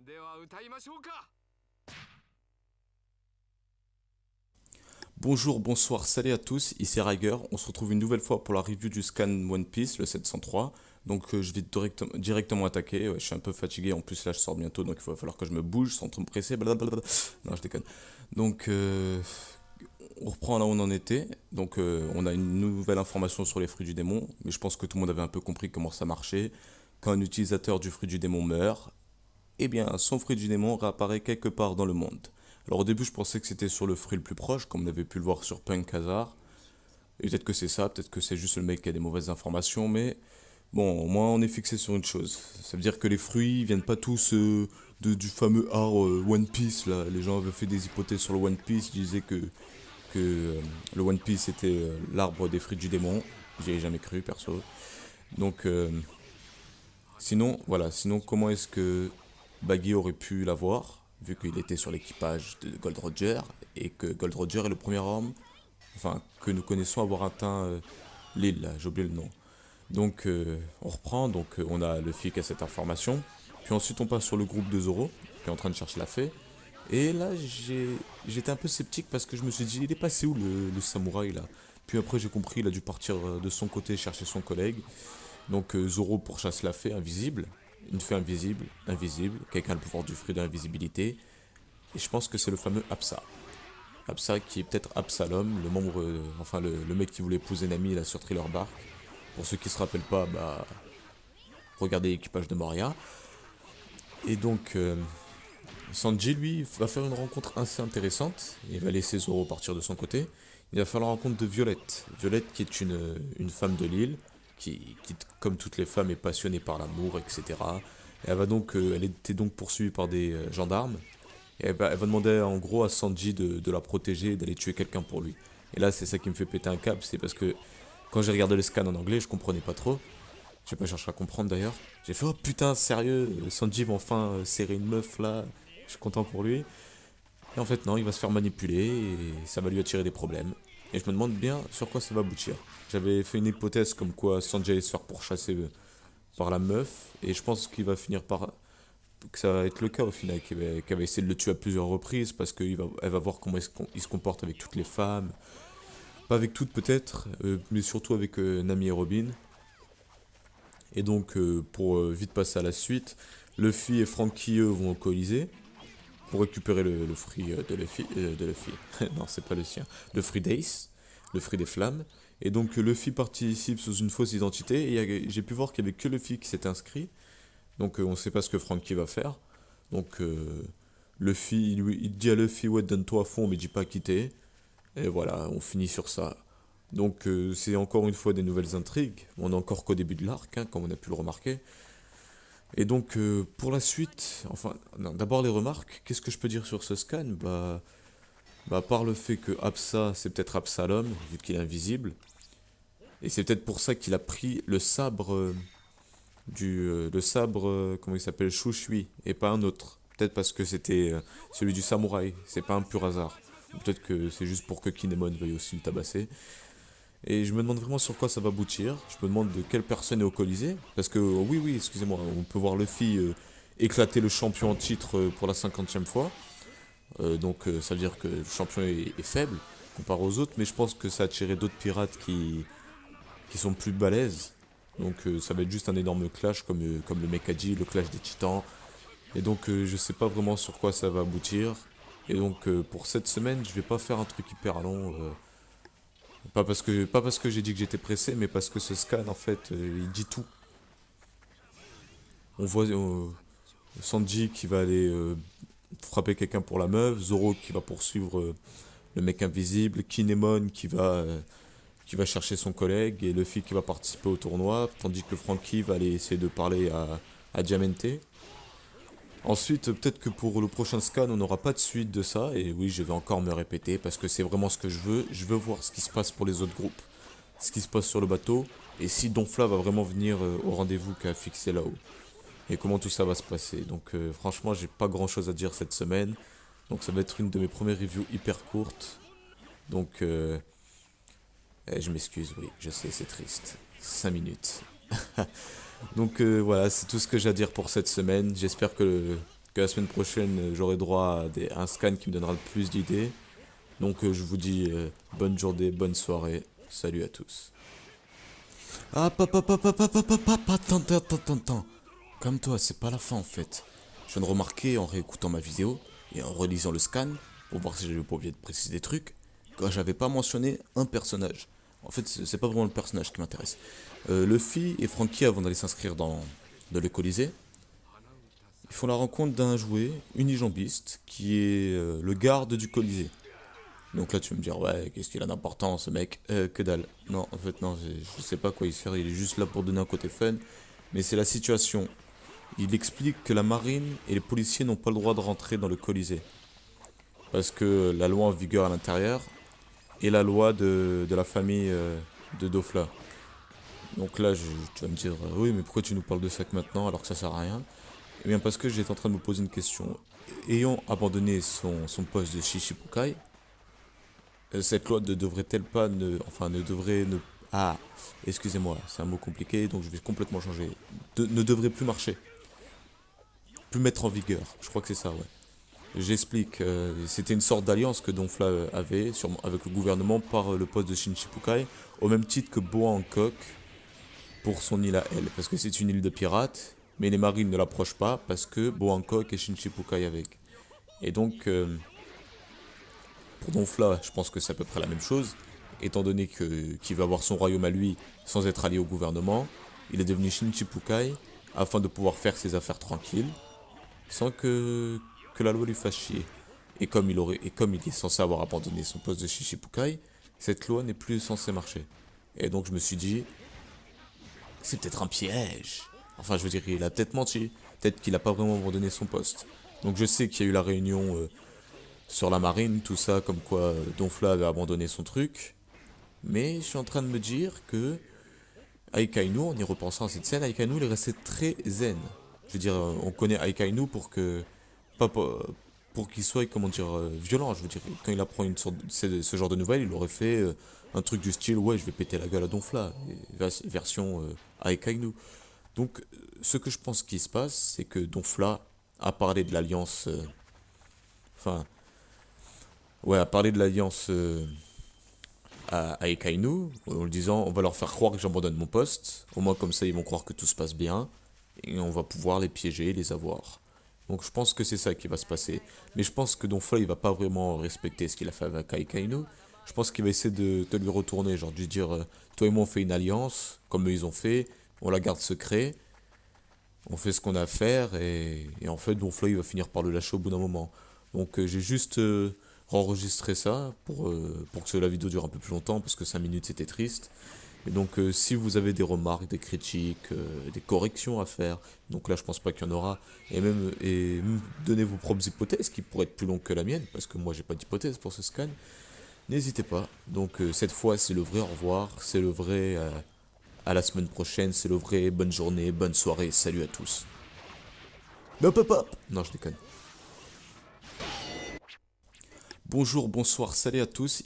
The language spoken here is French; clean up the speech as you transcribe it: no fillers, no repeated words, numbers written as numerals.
では歌いましょうか。 Bonjour, bonsoir, salut à tous, ici Riger. On se retrouve une nouvelle fois pour la review du scan One Piece, le 703. Donc je vais directement attaquer. Ouais, je suis un peu fatigué, en plus là je sors bientôt, donc il va falloir que je me bouge sans trop me presser. Blablabla. Non, je déconne. Donc on reprend là où on en était. Donc on a une nouvelle information sur les fruits du démon, mais je pense que tout le monde avait un peu compris comment ça marchait. Quand un utilisateur du fruit du démon meurt, eh bien, son fruit du démon réapparaît quelque part dans le monde. Alors au début, je pensais que c'était sur le fruit le plus proche, comme on avait pu le voir sur Punk Hazard. Et peut-être que c'est ça, peut-être que c'est juste le mec qui a des mauvaises informations, mais bon, au moins on est fixé sur une chose. Ça veut dire que les fruits viennent pas tous du fameux art One Piece, là. Les gens avaient fait des hypothèses sur le One Piece, ils disaient que le One Piece était l'arbre des fruits du démon. J'y ai jamais cru, perso. Donc, sinon, voilà, sinon comment est-ce que Baggy aurait pu l'avoir, vu qu'il était sur l'équipage de Gold Roger, et que Gold Roger est le premier homme, enfin, que nous connaissons avoir atteint l'île, là, j'ai oublié le nom. Donc, on reprend, donc on a Luffy qui a cette information, puis ensuite on passe sur le groupe de Zoro, qui est en train de chercher la fée, et là j'étais un peu sceptique parce que je me suis dit, il est passé où le samouraï là? Puis après j'ai compris, il a dû partir de son côté chercher son collègue, donc Zoro pourchasse la fée invisible, une fée invisible, invisible, quelqu'un a le pouvoir du fruit de l'invisibilité, et je pense que c'est le fameux Apsa. Apsa qui est peut-être Absalom, le membre, enfin le mec qui voulait épouser Nami là sur Thriller Bark. Pour ceux qui se rappellent pas, bah regardez l'équipage de Moria. Et donc Sanji lui va faire une rencontre assez intéressante. Il va laisser Zoro partir de son côté. Il va faire la rencontre de Violette. Violette qui est une femme de l'île, qui, comme toutes les femmes, est passionnée par l'amour, etc. Et elle était donc poursuivie par des gendarmes. Et elle va demander en gros à Sanji de la protéger et d'aller tuer quelqu'un pour lui. Et là, c'est ça qui me fait péter un câble, c'est parce que quand j'ai regardé le scan en anglais, je comprenais pas trop. J'ai pas cherché à comprendre d'ailleurs. J'ai fait oh putain, sérieux, Sanji va enfin serrer une meuf là. Je suis content pour lui. Et en fait, non, il va se faire manipuler et ça va lui attirer des problèmes. Et je me demande bien sur quoi ça va aboutir. J'avais fait une hypothèse comme quoi Sanji allait se faire pourchasser par la meuf. Et je pense qu'il va finir par que ça va être le cas au final, qu'elle va essayer de le tuer à plusieurs reprises parce qu'elle va voir comment il se comporte avec toutes les femmes. Pas avec toutes peut-être, mais surtout avec Nami et Robin. Et donc pour vite passer à la suite, Luffy et Franky eux vont au Colisée pour récupérer le fruit de Luffy. Non, c'est pas le sien. Le fruit d'Ace, le fruit des flammes. Et donc Luffy participe sous une fausse identité et j'ai pu voir qu'il y avait que Luffy qui s'est inscrit. Donc on sait pas ce que Franky va faire. Donc Luffy, il dit à Luffy ouais donne-toi à fond mais dis pas quitter. Et voilà, on finit sur ça. Donc c'est encore une fois des nouvelles intrigues. On est encore qu'au début de l'arc, hein, comme on a pu le remarquer. Et donc pour la suite, enfin non, d'abord les remarques. Qu'est-ce que je peux dire sur ce scan? Bah par le fait que Apsa c'est peut-être Absalom vu qu'il est invisible. Et c'est peut-être pour ça qu'il a pris le sabre le sabre, comment il s'appelle, Shushui, et pas un autre. Peut-être parce que c'était celui du samouraï, c'est pas un pur hasard. Ou peut-être que c'est juste pour que Kinemon veuille aussi le tabasser. Et je me demande vraiment sur quoi ça va aboutir. Je me demande de quelle personne est au Colisée. Parce que, oui, oui, excusez-moi, on peut voir Luffy éclater le champion en titre pour la 50e fois. Donc ça veut dire que le champion est faible comparé aux autres. Mais je pense que ça a attiré d'autres pirates qui sont plus balèzes. Donc ça va être juste un énorme clash comme le mec a dit, le clash des titans. Et donc je sais pas vraiment sur quoi ça va aboutir. Et donc pour cette semaine, je vais pas faire un truc hyper long. Pas parce que j'ai dit que j'étais pressé, mais parce que ce scan en fait, il dit tout. On voit Sanji qui va aller frapper quelqu'un pour la meuf, Zoro qui va poursuivre le mec invisible, Kinemon qui va chercher son collègue et Luffy qui va participer au tournoi, tandis que Franky va aller essayer de parler à Diamante. Ensuite, peut-être que pour le prochain scan, on n'aura pas de suite de ça, et oui, je vais encore me répéter, parce que c'est vraiment ce que je veux. Je veux voir ce qui se passe pour les autres groupes, ce qui se passe sur le bateau, et si Donfla va vraiment venir au rendez-vous qu'a fixé là-haut, et comment tout ça va se passer. Donc franchement, j'ai pas grand-chose à dire cette semaine, donc ça va être une de mes premières reviews hyper courtes. Donc je m'excuse, oui, je sais, c'est triste. 5 minutes. Donc voilà, c'est tout ce que j'ai à dire pour cette semaine. J'espère que que la semaine prochaine, j'aurai droit à un scan qui me donnera le plus d'idées. Donc je vous dis bonne journée, bonne soirée, salut à tous. Ah, attends. Comme toi, c'est pas la fin en fait. Je viens de remarquer en réécoutant ma vidéo et en relisant le scan, pour voir si j'avais pas oublié de préciser des trucs, que j'avais pas mentionné un personnage. En fait, c'est pas vraiment le personnage qui m'intéresse. Luffy et Frankie, avant d'aller s'inscrire dans le Colisée, ils font la rencontre d'un jouet unijambiste qui est le garde du Colisée. Donc là, tu vas me dire, ouais, qu'est-ce qu'il a d'important, ce mec? Que dalle. Non, en fait, non, je sais pas quoi il fait, il est juste là pour donner un côté fun. Mais c'est la situation. Il explique que la marine et les policiers n'ont pas le droit de rentrer dans le Colisée. Parce que la loi en vigueur à l'intérieur est la loi de la famille de Dofla. Donc là, tu vas me dire, oui, mais pourquoi tu nous parles de ça que maintenant alors que ça sert à rien? Eh bien, parce que j'étais en train de me poser une question. Ayant abandonné son poste de Shishipukai, cette loi ne devrait-elle pas enfin ne devrait ne ah excusez-moi c'est un mot compliqué donc je vais complètement changer ne devrait plus marcher plus mettre en vigueur je crois que c'est ça ouais j'explique c'était une sorte d'alliance que Donfla avait avec le gouvernement par le poste de Shinchipukai au même titre que Boa Hancock pour son île à elle parce que c'est une île de pirates mais les marines ne l'approchent pas parce que Boa Hancock et Shinchipukai avec et donc pour Donfla, je pense que c'est à peu près la même chose, étant donné qu'il veut avoir son royaume à lui sans être allié au gouvernement. Il est devenu Shinchipukai afin de pouvoir faire ses affaires tranquilles, sans que la loi lui fasse chier. Et comme il est censé avoir abandonné son poste de Shinchipukai, cette loi n'est plus censée marcher. Et donc je me suis dit, c'est peut-être un piège. Enfin, je veux dire, il a peut-être menti. Peut-être qu'il n'a pas vraiment abandonné son poste. Donc je sais qu'il y a eu la réunion sur la marine, tout ça, comme quoi Donfla avait abandonné son truc. Mais je suis en train de me dire que Aikainu, en y repensant à cette scène, Aikainu il est resté très zen. Je veux dire, on connaît Aikainu pour que pas pour qu'il soit comment dire violent. Je veux dire, quand il apprend une sorte ce genre de nouvelles, il aurait fait un truc du style ouais, je vais péter la gueule à Donfla, version Aikainu. Donc, ce que je pense qui se passe, c'est que Donfla a parlé de l'alliance, enfin ouais, à parler de l'alliance à Ekainu, en lui disant on va leur faire croire que j'abandonne mon poste, au moins comme ça ils vont croire que tout se passe bien, et on va pouvoir les piéger et les avoir. Donc je pense que c'est ça qui va se passer. Mais je pense que Donfla il va pas vraiment respecter ce qu'il a fait avec Ekainu. Je pense qu'il va essayer de lui retourner, genre de lui dire toi et moi on fait une alliance, comme eux ils ont fait, on la garde secret, on fait ce qu'on a à faire, et en fait Donfla il va finir par le lâcher au bout d'un moment. Donc j'ai juste enregistré ça pour que la vidéo dure un peu plus longtemps parce que 5 minutes c'était triste. Et donc si vous avez des remarques, des critiques, des corrections à faire, donc là je pense pas qu'il y en aura, et même donnez vos propres hypothèses qui pourraient être plus longues que la mienne parce que moi j'ai pas d'hypothèse pour ce scan, n'hésitez pas. Donc cette fois c'est le vrai au revoir, c'est le vrai à la semaine prochaine, c'est le vrai bonne journée, bonne soirée, salut à tous. Hop hop hop. Non je déconne. Bonjour, bonsoir, salut à tous.